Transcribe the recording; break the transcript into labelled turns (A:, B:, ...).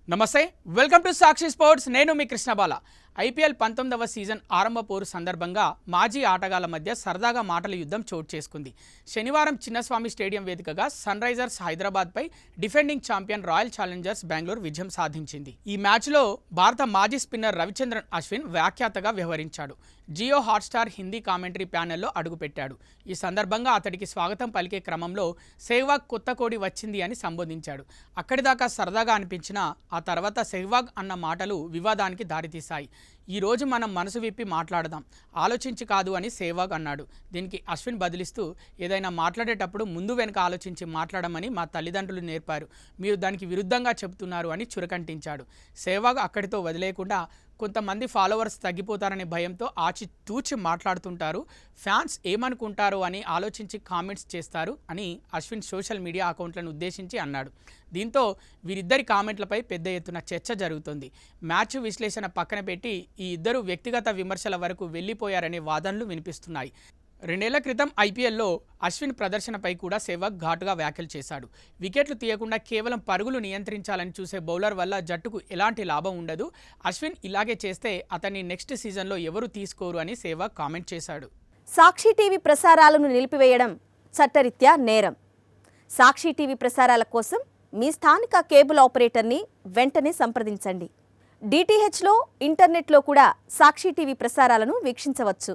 A: నమస్తే welcome to Sakshi sports నేను మీ కృష్ణబాల IPL 19వ season ఆరంభ పోరు సందర్భంగా మాజీ ఆటగాళ్ల మధ్య సరదాగా మాటల యుద్ధం చోటు చేసుకుంది. శనివారం చిన్నస్వామి స్టేడియం వేదికగా సన్ రైజర్స్ హైదరాబాద్పై defending champion royal challengers Bengaluru విజయం సాధించింది. ఈ మ్యాచ్లో భారత మాజీ స్పిన్నర్ రవిచంద్రన్ అశ్విన్ వ్యాఖ్యాతగా వ్యవహరించాడు. జియో హాట్స్టార్ హిందీ కామెంటరీ ప్యానెల్లో అడుగుపెట్టాడు. ఈ సందర్భంగా అతడికి స్వాగతం పలికే క్రమంలో సెహ్వాగ్ కొత్త కోడి వచ్చింది అని సంబోధించాడు. అక్కడిదాకా సరదాగా అనిపించినా ఆ తర్వాత సెహ్వాగ్ అన్న మాటలు వివాదానికి దారితీశాయి. ఈరోజు మనం మనసు విప్పి మాట్లాడదాం, ఆలోచించి కాదు అని సెహ్వాగ్ అన్నాడు. దీనికి అశ్విన్ బదిలిస్తూ, ఏదైనా మాట్లాడేటప్పుడు ముందు వెనుక ఆలోచించి మాట్లాడమని మా తల్లిదండ్రులు నేర్పారు, మీరు దానికి విరుద్ధంగా చెబుతున్నారు అని చురకంటించాడు. సెహ్వాగ్ అక్కడితో వదిలేయకుండా, కొంతమంది ఫాలోవర్స్ తగ్గిపోతారనే భయంతో ఆచితూచి మాట్లాడుతుంటారు, ఫ్యాన్స్ ఏమనుకుంటారో అని ఆలోచించి కామెంట్స్ చేస్తారు అని అశ్విన్ సోషల్ మీడియా అకౌంట్లను ఉద్దేశించి అన్నాడు. దీంతో వీరిద్దరి కామెంట్లపై పెద్ద ఎత్తున చర్చ జరుగుతోంది. మ్యాచ్ విశ్లేషణ పక్కన పెట్టి ఈ ఇద్దరు వ్యక్తిగత విమర్శల వరకు వెళ్లిపోయారనే వాదనలు వినిపిస్తున్నాయి. 2 ఏళ్ల క్రితం ఐపీఎల్లో అశ్విన్ ప్రదర్శనపై కూడా సెహ్వాగ్ ఘాటుగా వ్యాఖ్యలు చేశాడు. వికెట్లు తీయకుండా కేవలం పరుగులు నియంత్రించాలని చూసే బౌలర్ వల్ల జట్టుకు ఎలాంటి లాభం ఉండదు, అశ్విన్ ఇలాగే చేస్తే అతన్ని నెక్స్ట్ సీజన్లో ఎవరు తీసుకోరు అని సెహ్వాగ్ కామెంట్ చేశాడు.
B: సాక్షి టీవీ ప్రసారాలను నిలిపివేయడం చట్టరీత్యా నేరం. సాక్షి టీవీ ప్రసారాల కోసం మీ స్థానిక కేబుల్ ఆపరేటర్ని వెంటనే సంప్రదించండి. డిటిహెచ్లో, ఇంటర్నెట్లో కూడా సాక్షి టీవీ ప్రసారాలను వీక్షించవచ్చు.